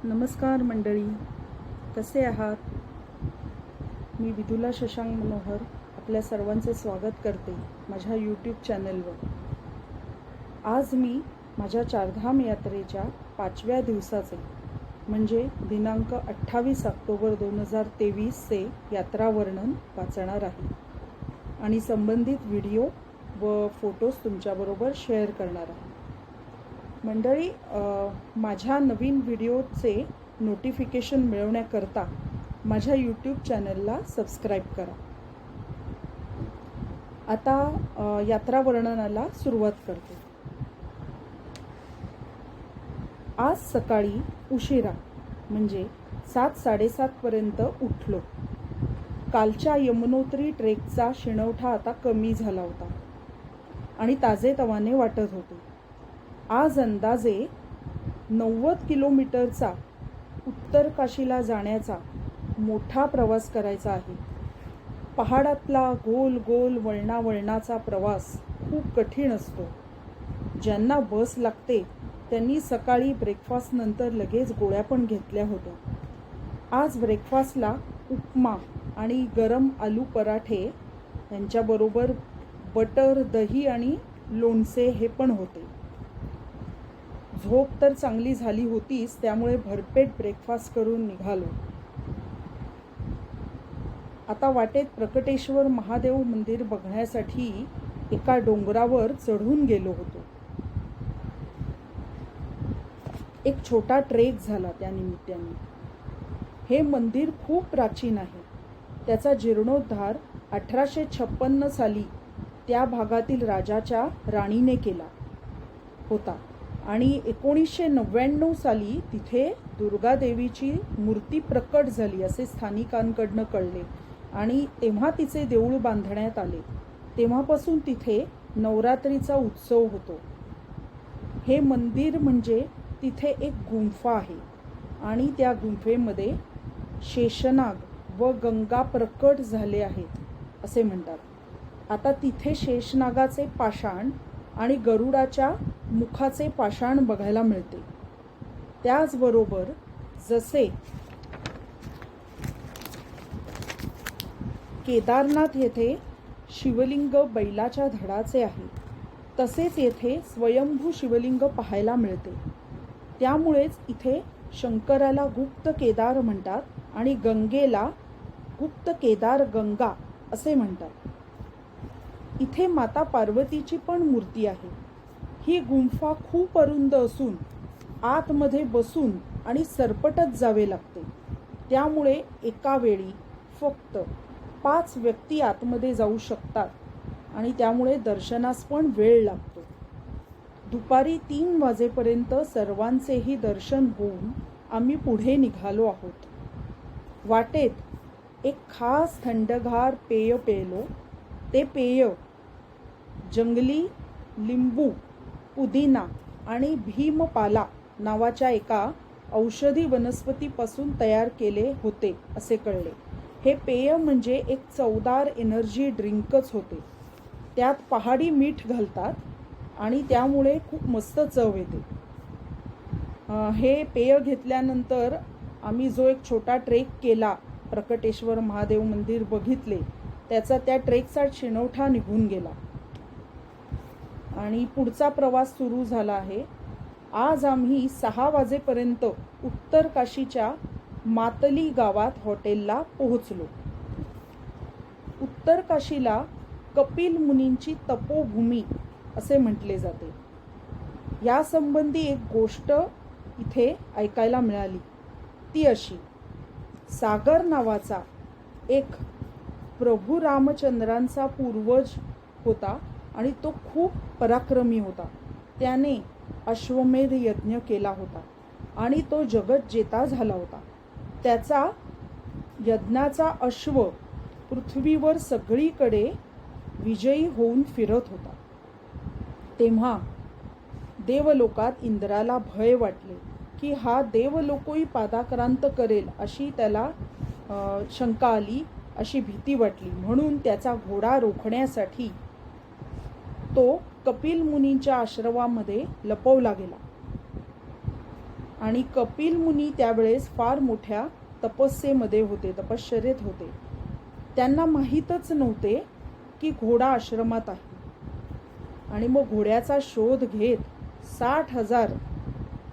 नमस्कार मंडळी, कसे आहात? मी विदुला शशांक मनोहर आपल्या सर्वांचे स्वागत करते माझ्या यूट्यूब चॅनलवर. आज मी माझ्या चारधाम यात्रेच्या 5व्या दिवसाचे म्हणजे दिनांक 28 ऑक्टोबर 2023चे यात्रा वर्णन वाचणार आहे आणि संबंधित व्हिडिओ व फोटोज तुमच्याबरोबर शेअर करणार आहे. मंडळी, माझ्या नवीन व्हिडिओचे नोटिफिकेशन मिळवण्याकरता माझ्या यूट्यूब चॅनलला सबस्क्राईब करा. आता यात्रा वर्णनाला सुरुवात करते. आज सकाळी उशिरा म्हणजे 7-7:30पर्यंत उठलो. कालच्या यमुनोत्री ट्रेकचा शिणवठा आता कमी झाला होता आणि ताजेतवाने वाटत होते. आज अंदाजे 90 किलोमीटरचा उत्तर काशीला जाण्याचा मोठा प्रवास करायचा आहे. पहाडातला गोल गोल वळणावळणाचा प्रवास खूप कठीण असतो. ज्यांना बस लागते त्यांनी सकाळी ब्रेकफास्ट नंतर लगेच गोळ्या पण घेतल्या होत्या. आज ब्रेकफास्टला उपमा आणि गरम आलू पराठे यांच्याबरोबर बटर, दही आणि लोणचे हे पण होते. झोप तर चांगली झाली होतीच, त्यामुळे भरपेट ब्रेकफास्ट करून निघालो. आता वाटेत प्रकटेश्वर महादेव मंदिर बघण्यासाठी एका डोंगरावर चढून गेलो होतो. एक छोटा ट्रेक झाला त्यानिमित्ताने. हे मंदिर खूप प्राचीन आहे. त्याचा जीर्णोद्धार 1856 साली त्या भागातील राजाच्या राणीने केला होता आणि 1999 साली तिथे दुर्गादेवीची मूर्ती प्रकट झाली असे स्थानिकांकडनं कळले आणि तेव्हा तिचे देऊळ बांधण्यात आले. तेव्हापासून तिथे नवरात्रीचा उत्सव होतो. हे मंदिर म्हणजे तिथे एक गुंफा आहे आणि त्या गुंफेमध्ये शेषनाग व गंगा प्रकट झाले आहेत असे म्हणतात. आता तिथे शेषनागाचे पाषाण आणि गरुडाच्या मुखाचे पाषाण बघायला मिळते. त्याचबरोबर जसे केदारनाथ येथे शिवलिंग बैलाच्या धडाचे आहे, तसेच येथे स्वयंभू शिवलिंग पाहायला मिळते. त्यामुळेच इथे शंकराला गुप्त केदार म्हणतात आणि गंगेला गुप्त केदार गंगा असे म्हणतात. इथे माता पार्वतीची पण मूर्ती आहे. ही गुंफा खूप अरुंद असून आतमध्ये बसून आणि सरपटत जावे लागते. त्यामुळे एका वेळी फक्त 5 व्यक्ती आतमध्ये जाऊ शकतात आणि त्यामुळे दर्शनास पण वेळ लागतो. दुपारी 3 वाजेपर्यंत सर्वांचेही दर्शन होऊन आम्ही पुढे निघालो आहोत. वाटेत एक खास थंडगार पेय पेलो. ते पेय जंगली लिंबू, पुदिना आणि भीमपाला नावाच्या एका औषधी वनस्पतीपासून तयार केले होते असे कळले. हे पेय म्हणजे एक चवदार एनर्जी ड्रिंकच होते. त्यात पहाडी मीठ घालतात आणि त्यामुळे खूप मस्त चव येते. हे पेय घेतल्यानंतर आम्ही जो एक छोटा ट्रेक केला, प्रकटेश्वर महादेव मंदिर बघितले, त्याचा त्या ट्रेकचा शिणवठा निघून गेला आणि पुढचा प्रवास सुरू झाला आहे. आज आम्ही 6 वाजेपर्यंत उत्तर काशीच्या मातली गावात हॉटेलला पोहोचलो. उत्तर काशीला कपिल मुनींची तपोभूमी असे म्हटले जाते. यासंबंधी एक गोष्ट इथे ऐकायला मिळाली. ती अशी: सागर नावाचा एक प्रभू रामचंद्रांचा पूर्वज होता आणि तो खूप पराक्रमी होता. त्याने अश्वमेध यज्ञ केला होता आणि तो जगज्जेता झाला होता. त्याचा यज्ञाचा अश्व पृथ्वीवर सगळीकडे विजयी होऊन फिरत होता. तेव्हा देवलोकात इंद्राला भय वाटले की हा देवलोकही पादाक्रांत करेल अशी त्याला शंका आली, अशी भीती वाटली. म्हणून त्याचा घोडा रोखण्यासाठी तो कपिल मुनींच्या आश्रमामध्ये लपवला गेला आणि कपिल मुनी त्यावेळेस फार मोठ्या तपस्येमध्ये होते, तपश्चर्येत होते. त्यांना माहीतच नव्हते की घोडा आश्रमात आहे. आणि मग घोड्याचा शोध घेत 60,000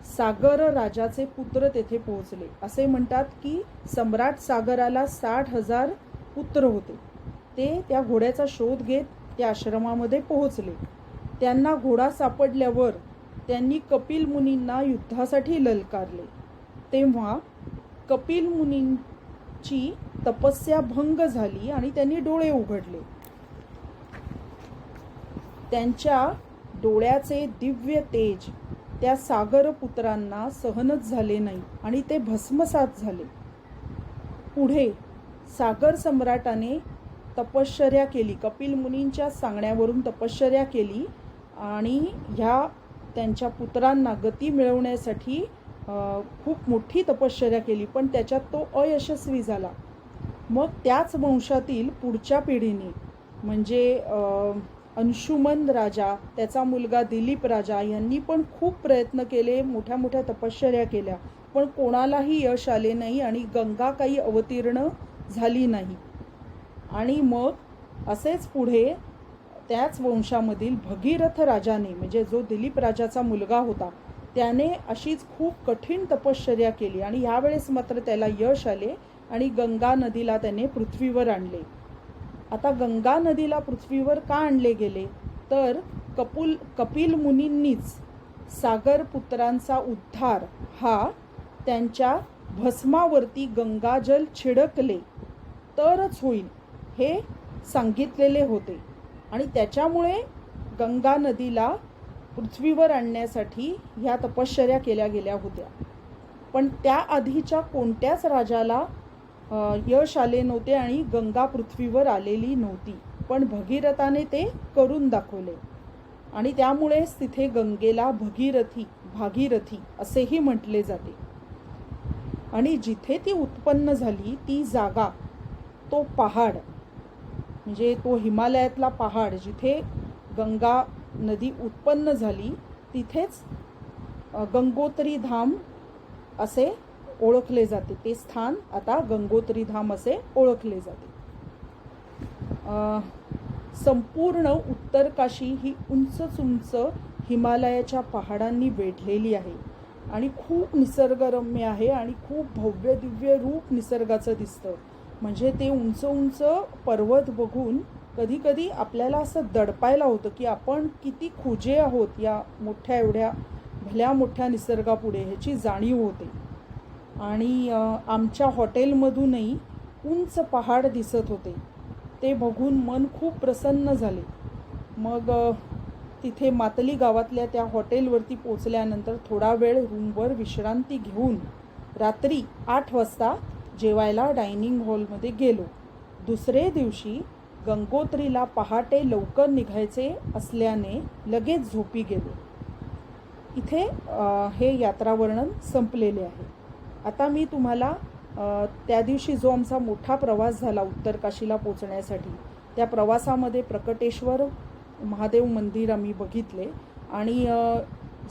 सागर राजाचे पुत्र तेथे पोहोचले. असे म्हणतात की सम्राट सागराला 60,000 पुत्र होते. ते त्या घोड्याचा शोध घेत त्या आश्रमामध्ये पोहोचले. त्यांना घोडा सापडल्यावर त्यांनी कपिल मुनींना युद्धासाठी ललकारले. तेव्हा कपिल मुनींची तपस्या भंग झाली आणि त्यांनी डोळे उघडले. त्यांच्या डोळ्याचे दिव्य तेज त्या सागरपुत्रांना सहनच झाले नाही आणि ते भस्मसात झाले. पुढे सागर सम्राटाने तपश्चर्या केली, कपिल मुनींच्या सांगण्यावरून तपश्चर्या केली आणि ह्या त्यांच्या पुत्रांना गती मिळवण्यासाठी खूप मोठी तपश्चर्या केली, पण त्याच्यात तो अयशस्वी झाला. मग त्याच वंशातील पुढच्या पिढीने म्हणजे अंशुमन राजा, त्याचा मुलगा दिलीप राजा यांनी पण खूप प्रयत्न केले, मोठ्या मोठ्या तपश्चर्या केल्या, पण कोणालाही यश आले नाही आणि गंगा काही अवतीर्ण झाली नाही. आणि मग असेच पुढे त्याच वंशामधील भगीरथ राजाने, म्हणजे जो दिलीप राजाचा मुलगा होता, त्याने अशीच खूप कठीण तपश्चर्या केली आणि यावेळेस मात्र त्याला यश आले आणि गंगा नदीला त्याने पृथ्वीवर आणले. आता गंगा नदीला पृथ्वीवर का आणले गेले तर कपिल मुनींनीच सागर पुत्रांचा उद्धार हा त्यांच्या भस्मावरती गंगाजल छिडकले तरच होईल हे सांगितलेले होते. आणि त्याच्यामुळे गंगा नदीला पृथ्वीवर आणण्यासाठी ह्या तपश्चर्या केल्या गेल्या होत्या. पण त्याआधीच्या कोणत्याच राजाला यश आले नव्हते आणि गंगा पृथ्वीवर आलेली नव्हती, पण भगीरथाने ते करून दाखवले आणि त्यामुळेच तिथे गंगेला भागीरथी असेही म्हटले जाते. आणि जिथे ती उत्पन्न झाली ती जागा, तो पहाड म्हणजे तो हिमालयातला पहाड, जिथे गंगा नदी उत्पन्न झाली तिथेच गंगोत्री धाम असे ओळखले जाते. ते स्थान आता गंगोत्री धाम असे ओळखले जाते. संपूर्ण उत्तर काशी ही उंच हिमालयाच्या पहाडांनी वेढलेली आहे आणि खूप निसर्गरम्य आहे आणि खूप भव्य दिव्य रूप निसर्गाचं दिसतं. म्हणजे ते उंच पर्वत बघून कधी कधी आपल्याला असं दडपायला होतं की आपण किती खुजे आहोत या मोठ्या एवढ्या भल्या मोठ्या निसर्गापुढे, ह्याची जाणीव होते. आणि आमच्या हॉटेलमधूनही उंच पहाड दिसत होते. ते बघून मन खूप प्रसन्न झाले. मग तिथे मातली गावातल्या त्या हॉटेलवरती पोचल्यानंतर थोडा वेळ रूमवर विश्रांती घेऊन रात्री 8 वाजता जेवायला डायनिंग हॉलमध्ये गेलो. दुसरे दिवशी गंगोत्रीला पहाटे लवकर निघायचे असल्याने लगेच झोपी गेलो. इथे हे यात्रावर्णन संपलेले आहे. आता मी तुम्हाला त्या दिवशी जो आमचा मोठा प्रवास झाला उत्तर काशीला पोचण्यासाठी, त्या प्रवासामध्ये प्रकटेश्वर महादेव मंदिर आम्ही बघितले आणि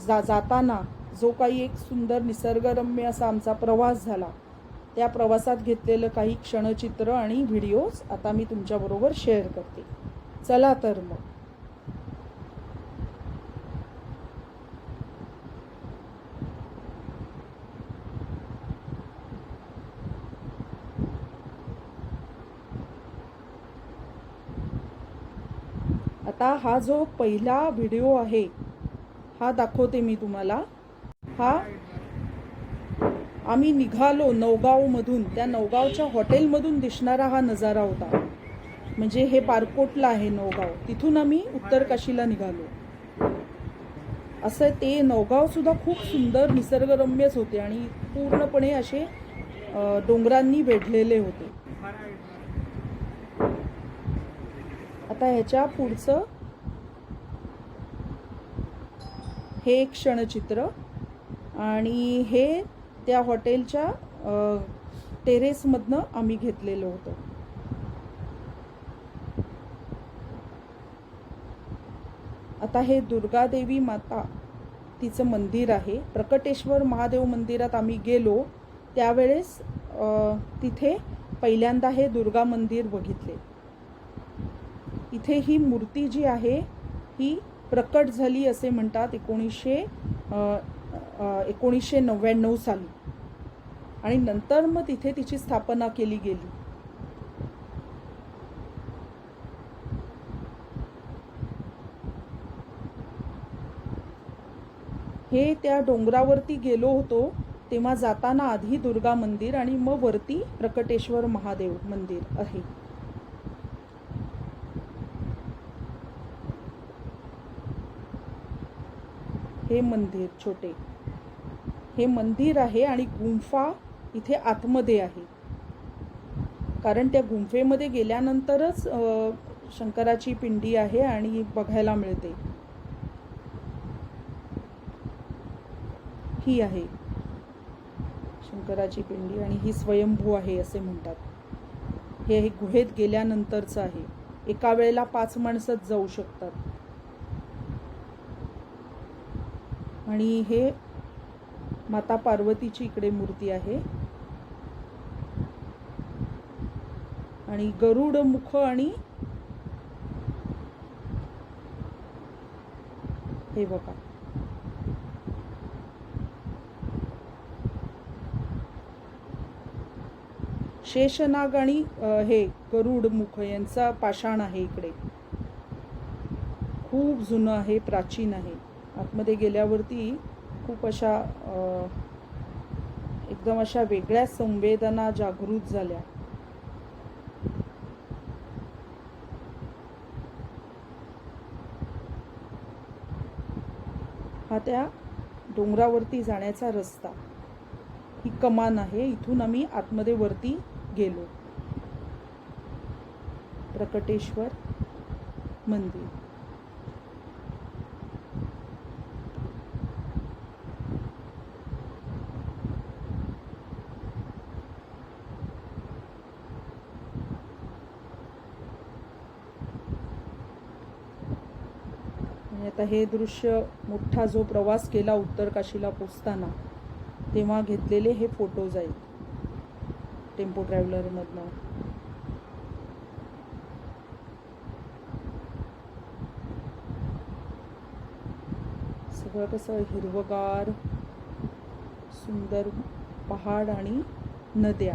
जाताना जो काही एक सुंदर निसर्गरम्य असा आमचा प्रवास झाला, त्या प्रवासात घेतलेलं काही क्षणचित्र आणि व्हिडिओज आता मी तुमच्याबरोबर शेअर करते. चला तर मग. आता हा जो पहिला व्हिडिओ आहे हा दाखवते मी तुम्हाला. हा आम्ही निघालो नवगावमधून, त्या नवगावच्या हॉटेलमधून दिसणारा हा नजारा होता. म्हणजे हे पारकोटला आहे नवगाव, तिथून आम्ही उत्तर काशीला निघालो. असं ते नवगाव सुद्धा खूप सुंदर निसर्गरम्यच होते आणि पूर्णपणे असे डोंगरांनी वेढलेले होते. आता ह्याच्या पुढचं हे एक क्षणचित्र आणि हे त्या हॉटेलच्या टेरेसमधनं आम्ही घेतलेलं होतं. आता हे दुर्गादेवी माता तिचं मंदिर आहे. प्रकटेश्वर महादेव मंदिरात आम्ही गेलो त्यावेळेस तिथे पहिल्यांदा हे दुर्गा मंदिर बघितले. इथे ही मूर्ती जी आहे ही प्रकट झाली असे म्हणतात 1999 साली आणि नंतर मग तिथे तिची स्थापना केली गेली. हे त्या डोंगरावरती गेलो होतो तेव्हा जाताना आधी दुर्गा मंदिर आणि मग वरती प्रकटेश्वर महादेव मंदिर आहे. हे मंदिर छोटे हे मंदिर आहे आणि गुंफा इथे आतमध्ये आहे, कारण त्या गुंफेमध्ये गेल्यानंतरच शंकराची पिंडी आहे आणि बघायला मिळते. ही आहे शंकराची पिंडी आणि ही स्वयंभू आहे असे म्हणतात. हे गुहेत गेल्यानंतरचं आहे. एका वेळेला 5 माणसंच जाऊ शकतात. आणि हे माता पार्वतीची इकडे मूर्ती आहे आणि गरुड मुख आणि हे बघा शेषनाग आणि हे गरुड मुख यांचा पाषाण आहे इकडे. खूप जुनं आहे, प्राचीन आहे. आतमध्ये गेल्यावरती खूप अशा एकदम अशा वेगळ्या संवेदना जागृत झाल्या. हा त्या डोंगरावरती जाण्याचा रस्ता. ही कमान आहे, इथून आम्ही आतमध्ये वरती गेलो. प्रकटेश्वर मंदिर. आता हे दृश्य मोठा जो प्रवास केला उत्तर काशीला पोचताना तेव्हा घेतलेले हे फोटोज आहेत टेम्पो ट्रॅव्हलर मधनं. सगळं कसं हिरवगार सुंदर पहाड आणि नद्या.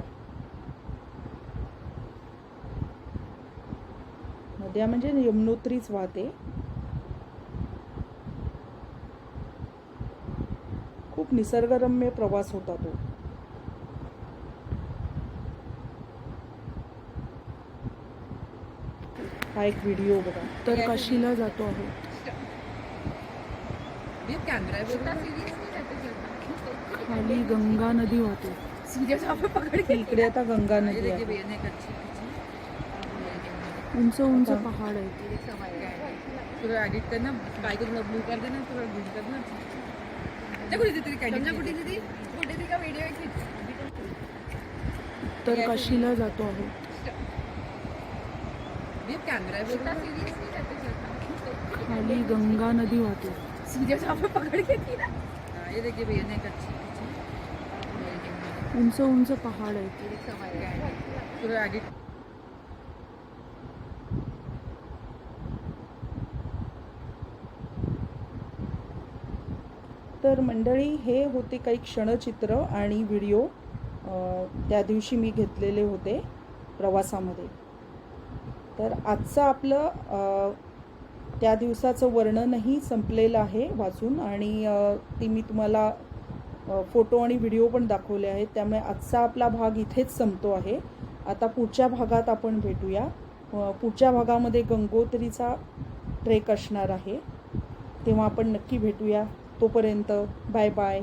नद्या म्हणजे यमुनोत्रीच वाहते. खूप निसर्गरम्य प्रवास होता तो. हा एक व्हिडिओ बघा. तर काशीला जातो आहोत. खाली गंगा नदी वाहते. इकडे आता गंगा नदी आहे. उंच उंच पहाड आहे. एडिट करना काय करून ब्लू कर देना थोड़ा ग्रीन करना. तर काशीला जातो आहोत. खाली गंगा नदी वाहते. ये देखिए भैया ने उंच उंच पहाड आहे. थोड़ा एडिट. तर मंडळी हे होते काही क्षणचित्र आणि व्हिडिओ त्या दिवशी मी घेतलेले होते प्रवासामध्ये. तर आजचं आपलं त्या दिवसाचं वर्णनही संपलेलं आहे वाचून आणि ती मी तुम्हाला फोटो आणि व्हिडिओ पण दाखवले आहेत. त्यामुळे आजचा आपला भाग इथेच संपतो आहे. आता पुढच्या भागात आपण भेटूया. पुढच्या भागामध्ये गंगोत्रीचा ट्रेक असणार आहे, तेव्हा आपण नक्की भेटूया. तोपर्यंत बाय बाय.